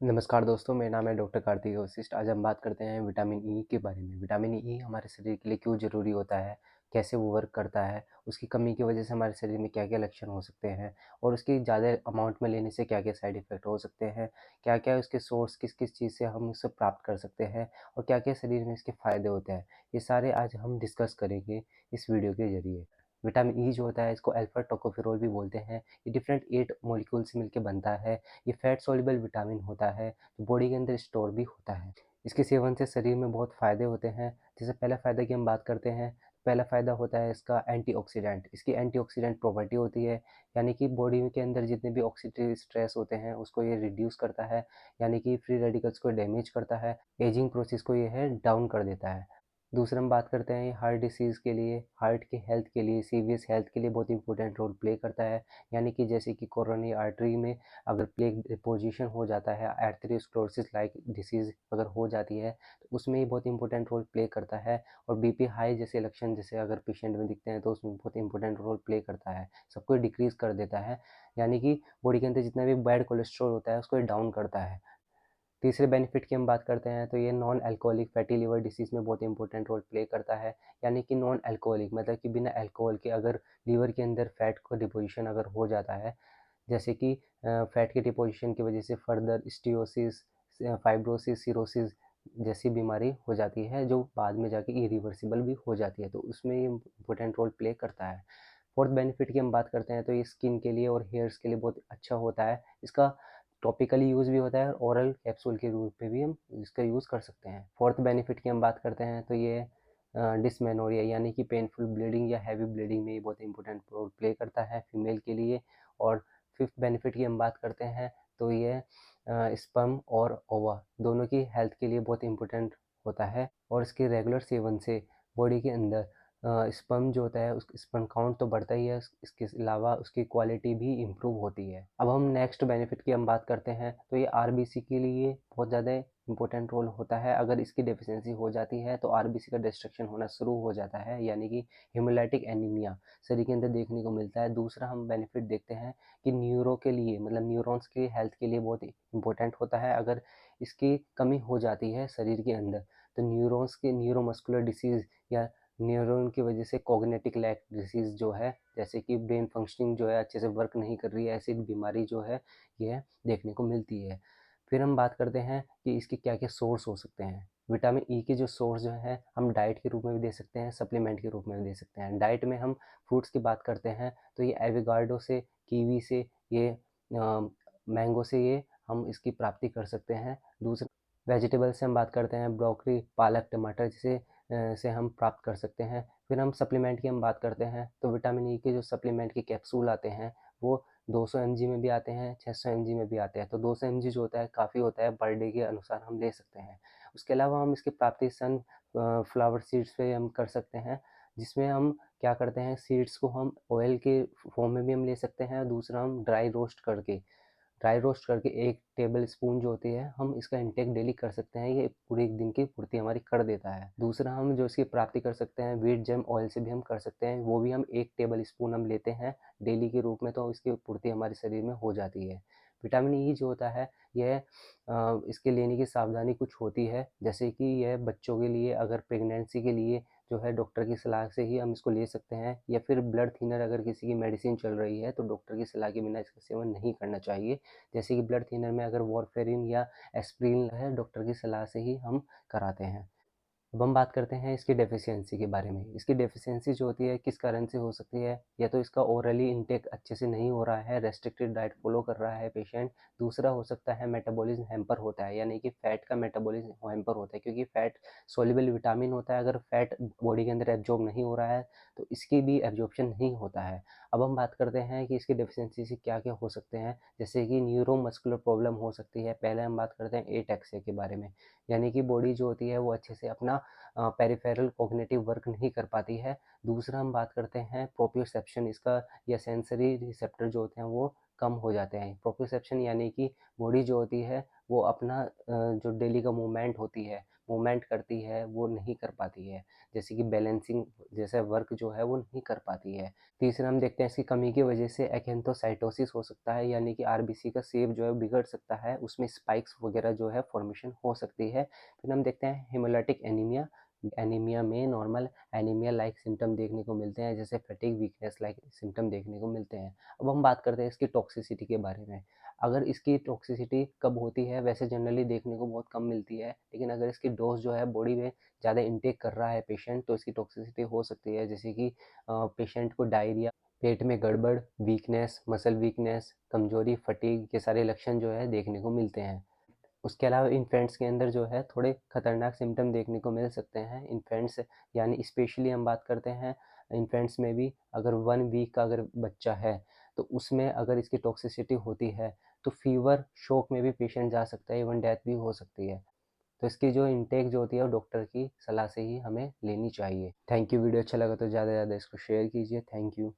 नमस्कार दोस्तों, मेरा नाम है डॉक्टर कार्तिक वशिष्ठ। आज हम बात करते हैं विटामिन ई के बारे में। विटामिन ई हमारे शरीर के लिए क्यों ज़रूरी होता है, कैसे वो वर्क करता है, उसकी कमी की वजह से हमारे शरीर में क्या-क्या लक्षण हो सकते हैं और उसकी ज़्यादा अमाउंट में लेने से क्या-क्या साइड इफ़ेक्ट हो सकते हैं, क्या-क्या उसके सोर्स किस-किस चीज़ से हम उसे प्राप्त कर सकते हैं और क्या-क्या शरीर में इसके फ़ायदे होते हैं। ये सारे आज हम डिस्कस करेंगे इस वीडियो के ज़रिए। विटामिन ई जो होता है इसको अल्फा टोकोफेरोल भी बोलते हैं। ये डिफरेंट 8 मॉलिक्यूल से मिलके बनता है। ये फैट सॉल्युबल विटामिन होता है, जो बॉडी के अंदर स्टोर भी होता है। इसके सेवन से शरीर में बहुत फ़ायदे होते हैं। जैसे पहला फ़ायदा की हम बात करते हैं, पहला फ़ायदा होता है इसका एंटीऑक्सीडेंट। इसकी एंटीऑक्सीडेंट प्रॉपर्टी होती है, यानी कि बॉडी के अंदर जितने भी ऑक्सीडेटिव स्ट्रेस होते हैं उसको ये रिड्यूस करता है, यानी कि फ्री रेडिकल्स को डैमेज करता है, एजिंग प्रोसेस को ये है डाउन कर देता है। दूसरा हम बात करते हैं हार्ट डिसीज़ के लिए, हार्ट की हेल्थ के लिए, सीवियस हेल्थ के लिए बहुत इंपॉर्टेंट रोल प्ले करता है। यानी कि जैसे कि कोरोनरी आर्टरी में अगर प्लेग डिपोजिशन हो जाता है, एर्थेरोस्क्लेरोसिस लाइक डिसीज़ अगर हो जाती है, तो उसमें ये बहुत इंपॉर्टेंट रोल प्ले करता है। और बीपी हाई जैसे लक्षण जैसे अगर पेशेंट में दिखते हैं तो उसमें बहुत इंपॉर्टेंट रोल प्ले करता है, सबको डिक्रीज़ कर देता है। यानी कि बॉडी के अंदर जितना भी बैड कोलेस्ट्रॉल होता है उसको ये डाउन करता है। तीसरे बेनिफिट की हम बात करते हैं तो ये non alcoholic fatty liver disease में बहुत इंपॉर्टेंट रोल प्ले करता है। यानी कि नॉन अल्कोहलिक मतलब कि बिना अल्कोहल के अगर लीवर के अंदर फैट का डिपोजिशन अगर हो जाता है, जैसे कि फैट के डिपोजिशन की वजह से फर्दर स्टीरोसिस, फाइब्रोसिस, सिरोसिस जैसी बीमारी हो जाती है, जो बाद में जाके इरिवर्सिबल भी हो जाती है, तो उसमें ये इम्पोर्टेंट रोल प्ले करता है। फोर्थ बेनिफिट की हम बात करते हैं तो ये स्किन के लिए और हेयर्स के लिए बहुत अच्छा होता है। इसका टॉपिकली यूज़ भी होता है और ओरल कैप्सूल के रूप में भी हम इसका यूज़ कर सकते हैं। फोर्थ बेनिफिट की हम बात करते हैं तो ये डिस्मेनोरिया यानी कि पेनफुल ब्लीडिंग या हैवी ब्लीडिंग में ये बहुत इंपॉर्टेंट रोल प्ले करता है फीमेल के लिए। और फिफ्थ बेनिफिट की हम बात करते हैं तो ये स्पर्म और ओवा दोनों की हेल्थ के लिए बहुत इंपॉर्टेंट होता है। और इसके रेगुलर सेवन से बॉडी के अंदर स्पर्म जो होता है उस स्पर्म काउंट तो बढ़ता ही है, इसके अलावा उसकी क्वालिटी भी इम्प्रूव होती है। अब हम नेक्स्ट बेनिफिट की हम बात करते हैं तो ये आरबीसी के लिए बहुत ज़्यादा इंपॉर्टेंट रोल होता है। अगर इसकी डेफिशिएंसी हो जाती है तो आरबीसी का डिस्ट्रक्शन होना शुरू हो जाता है, यानी कि हेमोलाइटिक एनीमिया शरीर के अंदर देखने को मिलता है। दूसरा हम बेनिफिट देखते हैं कि न्यूरो के लिए मतलब न्यूरॉन्स की हेल्थ के लिए बहुत इंपॉर्टेंट होता है। अगर इसकी कमी हो जाती है शरीर के अंदर तो न्यूरॉन्स के न्यूरोमस्कुलर डिसीज़ या न्यूरॉन की वजह से कॉग्निटिव लैक डिसीज़ जो है, जैसे कि ब्रेन फंक्शनिंग जो है अच्छे से वर्क नहीं कर रही है, ऐसी बीमारी जो है ये देखने को मिलती है। फिर हम बात करते हैं कि इसके क्या क्या सोर्स हो सकते हैं। विटामिन ई के जो सोर्स जो है हम डाइट के रूप में भी दे सकते हैं, सप्लीमेंट के रूप में भी दे सकते हैं। डाइट में हम फ्रूट्स की बात करते हैं तो ये एवोकाडो से, कीवी से, ये मैंगो से ये हम इसकी प्राप्ति कर सकते हैं। दूसरा वेजिटेबल से हम बात करते हैं, ब्रोकली, पालक, टमाटर जिसे से हम प्राप्त कर सकते हैं। फिर हम सप्लीमेंट की हम बात करते हैं तो विटामिन ई के जो सप्लीमेंट के कैप्सूल आते हैं वो 200 mg में भी आते हैं, 600 mg में भी आते हैं। तो 200 mg जो होता है काफ़ी होता है, पर डे के अनुसार हम ले सकते हैं। उसके अलावा हम इसकी प्राप्ति सन फ्लावर सीड्स से हम कर सकते हैं, जिसमें हम क्या करते हैं सीड्स को हम ऑयल के फॉर्म में भी हम ले सकते हैं। दूसरा हम ड्राई रोस्ट करके 1 टेबल स्पून जो होती है हम इसका इंटेक डेली कर सकते हैं। ये पूरे एक दिन की पूर्ति हमारी कर देता है। दूसरा हम जो इसकी प्राप्ति कर सकते हैं व्हीट जेम ऑयल से भी हम कर सकते हैं, वो भी हम 1 टेबल स्पून हम लेते हैं डेली के रूप में, तो इसकी पूर्ति हमारे शरीर में हो जाती है। विटामिन ई जो होता है यह इसके लेने की सावधानी कुछ होती है, जैसे कि यह बच्चों के लिए अगर प्रेगनेंसी के लिए जो है डॉक्टर की सलाह से ही हम इसको ले सकते हैं, या फिर ब्लड थिनर अगर किसी की मेडिसिन चल रही है तो डॉक्टर की सलाह के बिना इसका सेवन नहीं करना चाहिए। जैसे कि ब्लड थिनर में अगर वारफेरिन या एस्प्रिन है, डॉक्टर की सलाह से ही हम कराते हैं। अब हम बात करते हैं इसकी डेफिशिएंसी के बारे में। इसकी डेफिशिएंसी जो होती है किस कारण से हो सकती है, या तो इसका ओरली इंटेक अच्छे से नहीं हो रहा है, रेस्ट्रिक्टेड डाइट फॉलो कर रहा है पेशेंट। दूसरा हो सकता है मेटाबॉलिज्म हैम्पर होता है, यानी कि फैट का मेटाबॉलिज्म हैम्पर होता है, क्योंकि फैट सोल्यूबल विटामिन होता है। अगर फैट बॉडी के अंदर एब्जॉर्ब नहीं हो रहा है तो इसकी भी एब्जॉर्प्शन नहीं होता है। अब हम बात करते हैं कि इसकी डेफिशिएंसी से क्या क्या हो सकते हैं, जैसे कि न्यूरोमस्कुलर प्रॉब्लम हो सकती है। पहले हम बात करते हैं एटेक्सिया के बारे में, यानी कि बॉडी जो होती है वो अच्छे से अपना पेरिफेरल कॉग्निटिव वर्क नहीं कर पाती है। दूसरा हम बात करते हैं प्रोप्रियोसेप्शन, इसका या सेंसरी रिसेप्टर जो होते हैं वो कम हो जाते हैं। प्रोप्रियोसेप्शन यानी कि बॉडी जो होती है वो अपना जो डेली का मूवमेंट होती है, मूवमेंट करती है वो नहीं कर पाती है, जैसे कि बैलेंसिंग जैसे वर्क जो है वो नहीं कर पाती है। तीसरा हम देखते हैं इसकी कमी की वजह से एक्यांथोसाइटोसिस हो सकता है, यानी कि आरबीसी का शेप जो है बिगड़ सकता है, उसमें स्पाइक्स वगैरह जो है फॉर्मेशन हो सकती है। फिर हम देखते हैं हेमोलाइटिक एनीमिया। एनीमिया में नॉर्मल एनीमिया लाइक सिम्टम देखने को मिलते हैं, जैसे फैटिग वीकनेस लाइक सिम्टम देखने को मिलते हैं। अब हम बात करते हैं इसकी टॉक्सिसिटी के बारे में। अगर इसकी टॉक्सिसिटी कब होती है, वैसे जनरली देखने को बहुत कम मिलती है, लेकिन अगर इसकी डोज जो है बॉडी में ज़्यादा इंटेक कर रहा है पेशेंट, तो इसकी टॉक्सिसिटी हो सकती है, जैसे कि पेशेंट को डायरिया, पेट में गड़बड़, वीकनेस, मसल वीकनेस, कमजोरी, फटीग, ये सारे लक्षण जो है देखने को मिलते हैं। उसके अलावा इन्फेंट्स के अंदर जो है थोड़े खतरनाक सिम्टम देखने को मिल सकते हैं। इन्फेंट्स यानी स्पेशली हम बात करते हैं इन्फेंट्स में भी, अगर 1 वीक का अगर बच्चा है तो उसमें अगर इसकी टॉक्सिसिटी होती है तो फीवर शॉक में भी पेशेंट जा सकता है, इवन डेथ भी हो सकती है। तो इसकी जो इंटेक जो होती है वो डॉक्टर की सलाह से ही हमें लेनी चाहिए। Thank you. वीडियो अच्छा लगा तो ज़्यादा से ज़्यादा इसको शेयर कीजिए। Thank you.